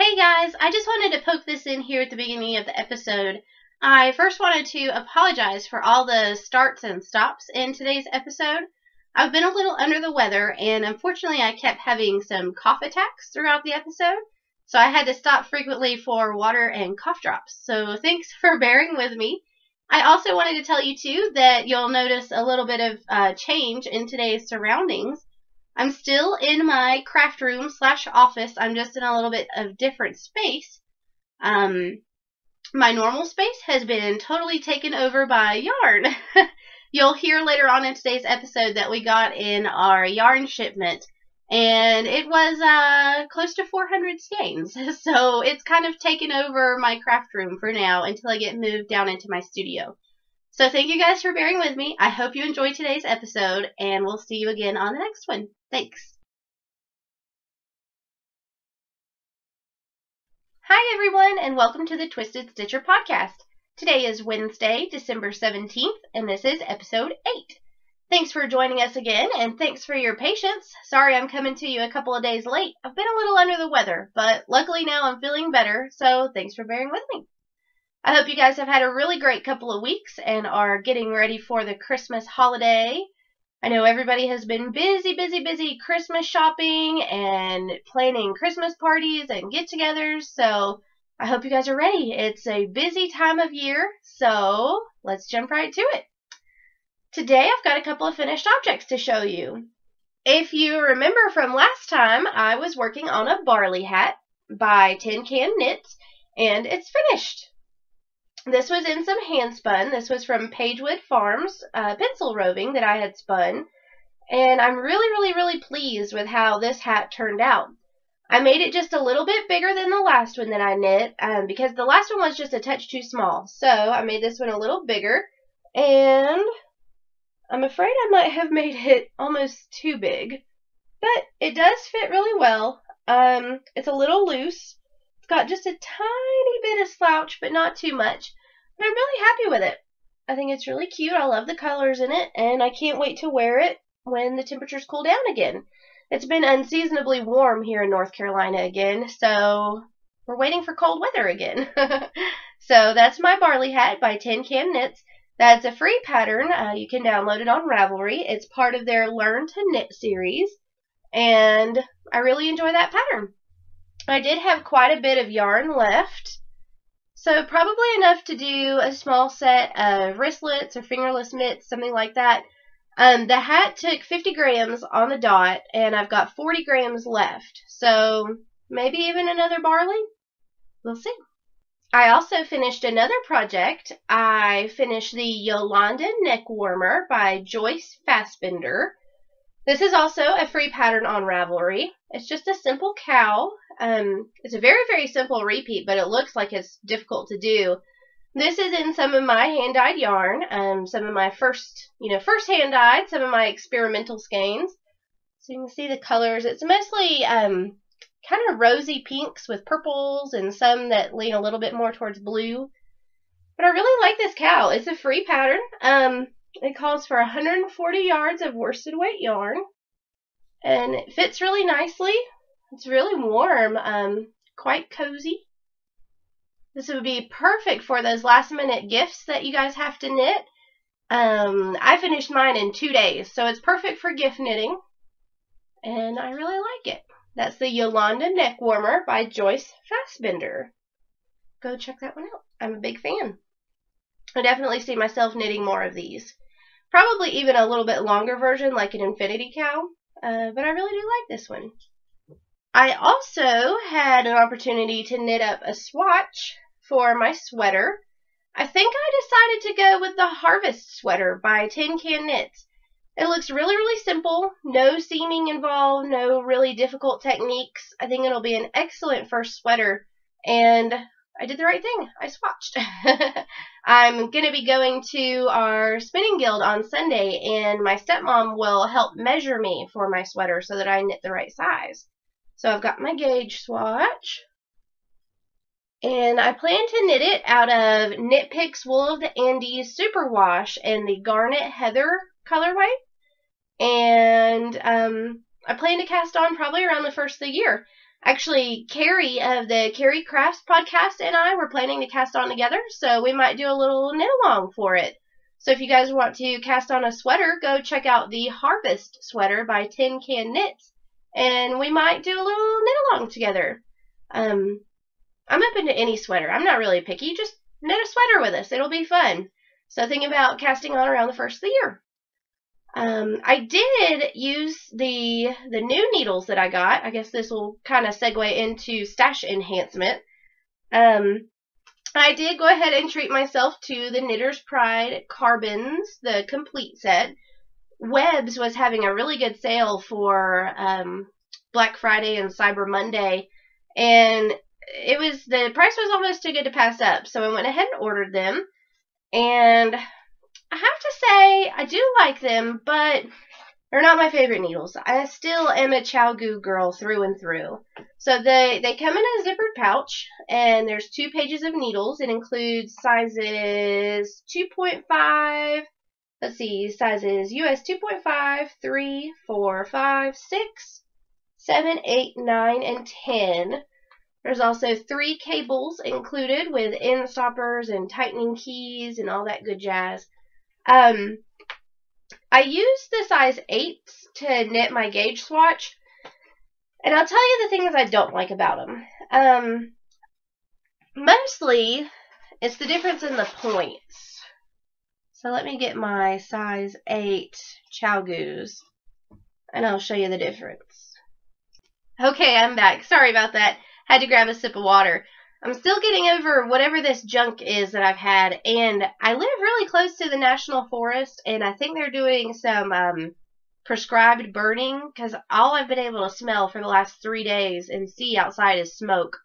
Hey guys, I just wanted to poke this in here at the beginning of the episode. I first wanted to apologize for all the starts and stops in today's episode. I've been a little under the weather, and unfortunately I kept having some cough attacks throughout the episode, so I had to stop frequently for water and cough drops. So thanks for bearing with me. I also wanted to tell you too that you'll notice a little bit of change in today's surroundings. I'm still in my craft room / office. I'm just in a little bit of different space. My normal space has been totally taken over by yarn. You'll hear later on in today's episode that we got in our yarn shipment, and it was close to 400 skeins. So it's kind of taken over my craft room for now until I get moved down into my studio. So thank you guys for bearing with me. I hope you enjoyed today's episode, and we'll see you again on the next one. Thanks. Hi everyone, and welcome to the Twisted Stitcher podcast. Today is Wednesday, December 17th, and this is episode 8. Thanks for joining us again, and thanks for your patience. Sorry I'm coming to you a couple of days late. I've been a little under the weather, but luckily now I'm feeling better, so thanks for bearing with me. I hope you guys have had a really great couple of weeks and are getting ready for the Christmas holiday. I know everybody has been busy Christmas shopping and planning Christmas parties and get-togethers, so I hope you guys are ready. It's a busy time of year, so let's jump right to it. Today I've got a couple of finished objects to show you. If you remember from last time, I was working on a barley hat by Tin Can Knits, and it's finished. This was in some hand spun. This was from Pagewood Farms pencil roving that I had spun, and I'm really pleased with how this hat turned out. I made it just a little bit bigger than the last one that I knit because the last one was just a touch too small. So I made this one a little bigger, and I'm afraid I might have made it almost too big, but it does fit really well. It's a little loose. It's got just a tiny bit of slouch, but not too much. But I'm really happy with it. I think it's really cute. I love the colors in it, and I can't wait to wear it when the temperatures cool down again. It's been unseasonably warm here in North Carolina again, so we're waiting for cold weather again. So that's my barley hat by Tin Can Knits. That's a free pattern. You can download it on Ravelry. It's part of their Learn to Knit series, and I really enjoy that pattern. I did have quite a bit of yarn left, so probably enough to do a small set of wristlets or fingerless mitts, something like that. The hat took 50 grams on the dot, and I've got 40 grams left, so maybe even another barley? We'll see. I also finished another project. I finished the Yolanda Neck Warmer by Joyce Fassbender. This is also a free pattern on Ravelry. It's just a simple cow. It's a very simple repeat, but it looks like it's difficult to do. This is in some of my hand-dyed yarn, some of my first hand-dyed, some of my experimental skeins. So you can see the colors. It's mostly kind of rosy pinks with purples and some that lean a little bit more towards blue. But I really like this cow. It's a free pattern. It calls for 140 yards of worsted weight yarn, and it fits really nicely. It's really warm, quite cozy. This would be perfect for those last minute gifts that you guys have to knit. I finished mine in 2 days, so it's perfect for gift knitting, and I really like it. That's the Yolanda Neck Warmer by Joyce Fassbender. Go check that one out. I'm a big fan. I definitely see myself knitting more of these. Probably even a little bit longer version like an Infinity Cow, but I really do like this one. I also had an opportunity to knit up a swatch for my sweater. I think I decided to go with the Harvest Sweater by Tin Can Knits. It looks really simple, no seaming involved, no really difficult techniques. I think it'll be an excellent first sweater, and I did the right thing. I swatched. I'm going to be going to our spinning guild on Sunday, and my stepmom will help measure me for my sweater so that I knit the right size. So I've got my gauge swatch, and I plan to knit it out of Knit Picks Wool of the Andes Superwash and the Garnet Heather colorway. And I plan to cast on probably around the first of the year. Actually, Carrie of the Carrie Crafts podcast and I were planning to cast on together, so we might do a little knit along for it. So if you guys want to cast on a sweater, go check out the Harvest sweater by Tin Can Knits, and we might do a little knit along together. I'm open to any sweater. I'm not really picky. Just knit a sweater with us. It'll be fun. So think about casting on around the first of the year. I did use the new needles that I got. I guess this will kind of segue into stash enhancement. I did go ahead and treat myself to the Knitter's Pride Carbons, the complete set. Webb's was having a really good sale for Black Friday and Cyber Monday, and the price was almost too good to pass up, so I went ahead and ordered them, and I have to say I do like them, but they're not my favorite needles. I still am a ChiaoGoo girl through and through. So they come in a zippered pouch, and there's 2 pages of needles. It includes sizes 2.5, let's see, sizes US 2.5, 3, 4, 5, 6, 7, 8, 9, and 10. There's also 3 cables included with end stoppers and tightening keys and all that good jazz. I used the size 8 to knit my gauge swatch, and I'll tell you the things I don't like about them. Mostly, it's the difference in the points. So let me get my size 8 ChiaoGoos, and I'll show you the difference. Okay, I'm back. Sorry about that. Had to grab a sip of water. I'm still getting over whatever this junk is that I've had, and I live really close to the National Forest, and I think they're doing some prescribed burning, because all I've been able to smell for the last 3 days and see outside is smoke.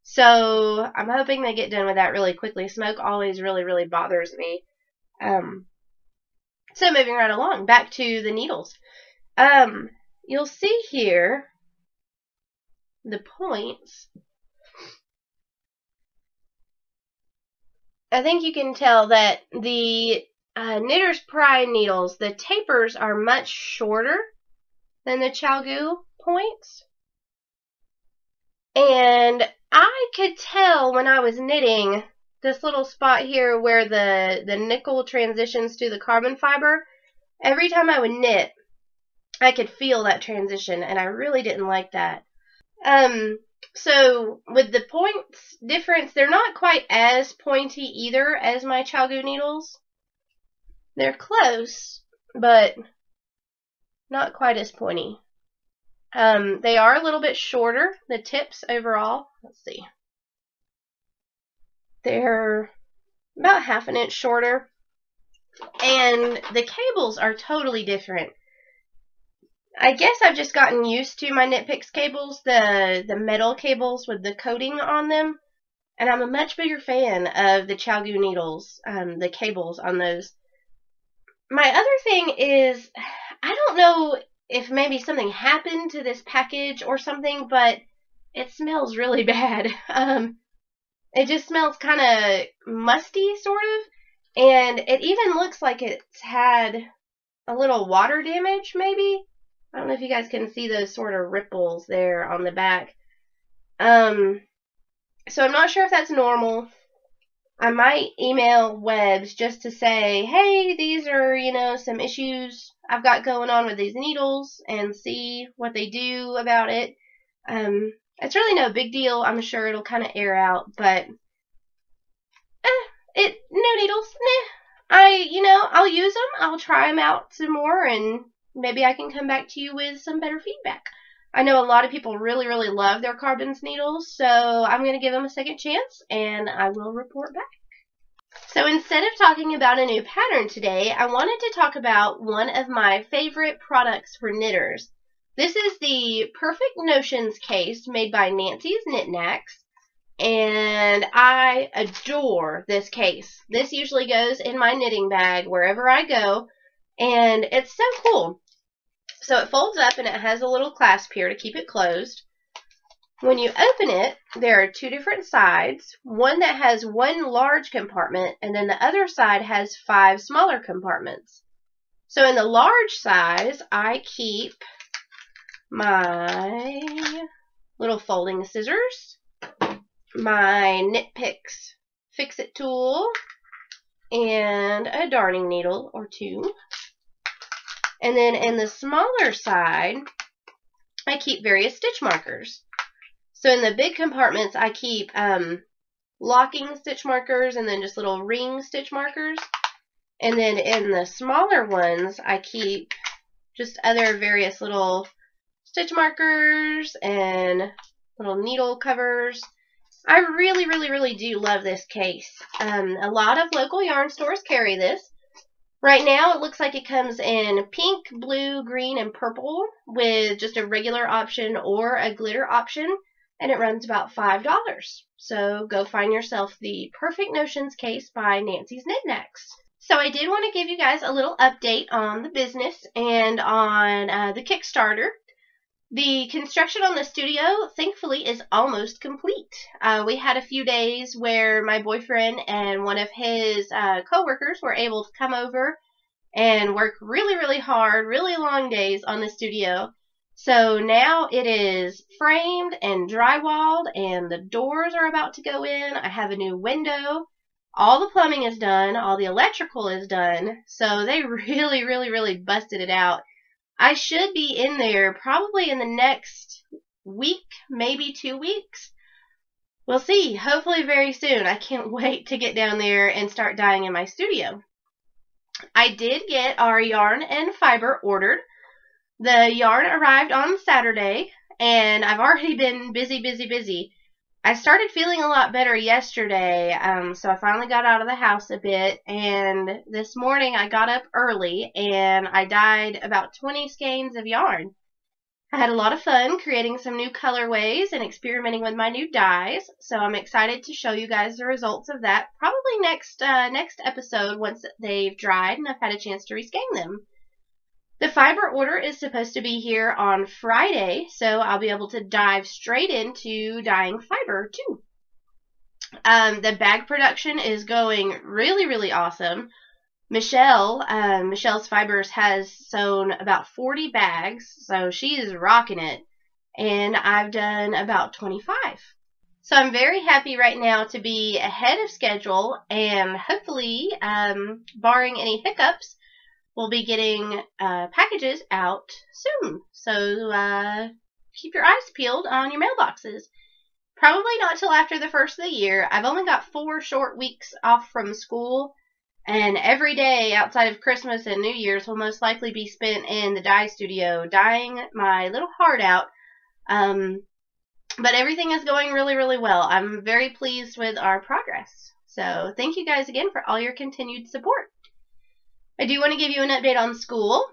So I'm hoping they get done with that really quickly. Smoke always really, really bothers me. So moving right along, back to the needles. You'll see here the points. I think you can tell that the Knitter's Pride needles, the tapers are much shorter than the ChiaoGoo points. And I could tell when I was knitting this little spot here where the nickel transitions to the carbon fiber. Every time I would knit, I could feel that transition, and I really didn't like that. So with the points difference, they're not quite as pointy either as my ChiaoGoo needles. They're close, but not quite as pointy. They are a little bit shorter, the tips overall. Let's see. They're about 1/2 inch shorter, and the cables are totally different. I guess I've just gotten used to my Knit Picks cables, the metal cables with the coating on them, and I'm a much bigger fan of the ChiaoGoo needles, the cables on those. My other thing is, I don't know if maybe something happened to this package or something, but it smells really bad. It just smells kind of musty, sort of, and it even looks like it's had a little water damage, maybe. I don't know if you guys can see those sort of ripples there on the back. So I'm not sure if that's normal. I might email Webb's just to say, hey, these are, some issues I've got going on with these needles, and see what they do about it. It's really no big deal. I'm sure it'll kind of air out, but new needles, I'll use them. I'll try them out some more, and maybe I can come back to you with some better feedback. I know a lot of people really, really love their Carbons needles, so I'm going to give them a second chance, and I will report back. So instead of talking about a new pattern today, I wanted to talk about one of my favorite products for knitters. This is the Perfect Notions case made by Nancy's Knit Knacks, and I adore this case. This usually goes in my knitting bag wherever I go, and it's so cool. So it folds up, and it has a little clasp here to keep it closed. When you open it, there are 2 different sides. One that has 1 large compartment, and then the other side has 5 smaller compartments. So in the large size, I keep my little folding scissors, my Knit Picks Fix-It tool, and a darning needle or two. And then in the smaller side, I keep various stitch markers. So in the big compartments, I keep locking stitch markers and then just little ring stitch markers. And then in the smaller ones, I keep just other various little stitch markers and little needle covers. I really, really, really do love this case. A lot of local yarn stores carry this. Right now, it looks like it comes in pink, blue, green, and purple with just a regular option or a glitter option, and it runs about $5. So go find yourself the Perfect Notions case by Nancy's Knickknacks. So I did want to give you guys a little update on the business and on the Kickstarter. The construction on the studio, thankfully, is almost complete. We had a few days where my boyfriend and one of his co-workers were able to come over and work really, really hard, really long days on the studio. So now it is framed and drywalled, and the doors are about to go in. I have a new window. All the plumbing is done. All the electrical is done. So they really, really, really busted it out. I should be in there probably in the next week, maybe 2 weeks. We'll see. Hopefully very soon. I can't wait to get down there and start dyeing in my studio. I did get our yarn and fiber ordered. The yarn arrived on Saturday, and I've already been busy. I started feeling a lot better yesterday, so I finally got out of the house a bit, and this morning I got up early, and I dyed about 20 skeins of yarn. I had a lot of fun creating some new colorways and experimenting with my new dyes, so I'm excited to show you guys the results of that probably next episode once they've dried and I've had a chance to reskein them. The fiber order is supposed to be here on Friday, so I'll be able to dive straight into dyeing fiber too. The bag production is going really, really awesome. Michelle's Fibers has sewn about 40 bags, so she is rocking it, and I've done about 25. So I'm very happy right now to be ahead of schedule, and hopefully, barring any hiccups, we'll be getting packages out soon. So keep your eyes peeled on your mailboxes. Probably not till after the first of the year. I've only got 4 short weeks off from school, and every day outside of Christmas and New Year's will most likely be spent in the dye studio dyeing my little heart out. But everything is going really, really well. I'm very pleased with our progress. So thank you guys again for all your continued support. I do want to give you an update on school.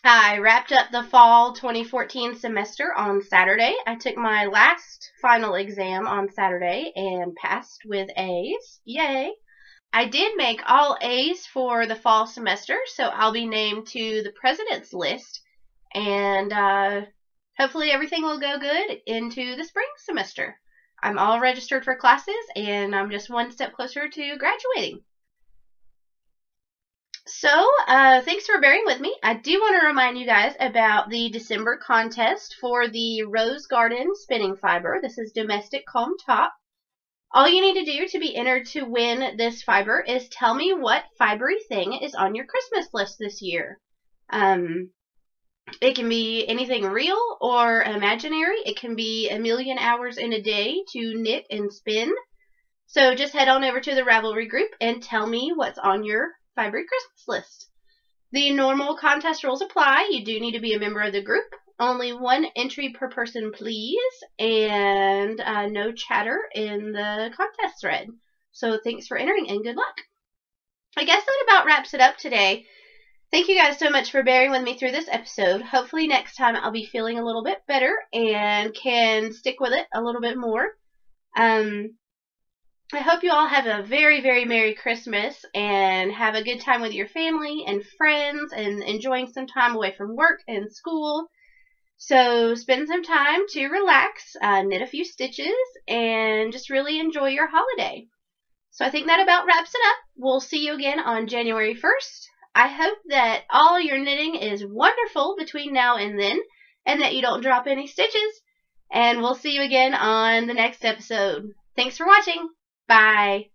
I wrapped up the fall 2014 semester on Saturday. I took my last final exam on Saturday and passed with A's. Yay! I did make all A's for the fall semester, so I'll be named to the president's list, and hopefully everything will go good into the spring semester. I'm all registered for classes, and I'm just one step closer to graduating. So, thanks for bearing with me. I do want to remind you guys about the December contest for the Rose Garden Spinning Fiber. This is domestic comb top. All you need to do to be entered to win this fiber is tell me what fibery thing is on your Christmas list this year. It can be anything real or imaginary. It can be a million hours in a day to knit and spin. So just head on over to the Ravelry group and tell me what's on your fibery Christmas list. The normal contest rules apply. You do need to be a member of the group. Only 1 entry per person, please, and no chatter in the contest thread. So thanks for entering and good luck. I guess that about wraps it up today. Thank you guys so much for bearing with me through this episode. Hopefully next time I'll be feeling a little bit better and can stick with it a little bit more. I hope you all have a very, very Merry Christmas and have a good time with your family and friends and enjoying some time away from work and school. So spend some time to relax, knit a few stitches, and just really enjoy your holiday. So I think that about wraps it up. We'll see you again on January 1st. I hope that all your knitting is wonderful between now and then, and that you don't drop any stitches. And we'll see you again on the next episode. Thanks for watching. Bye.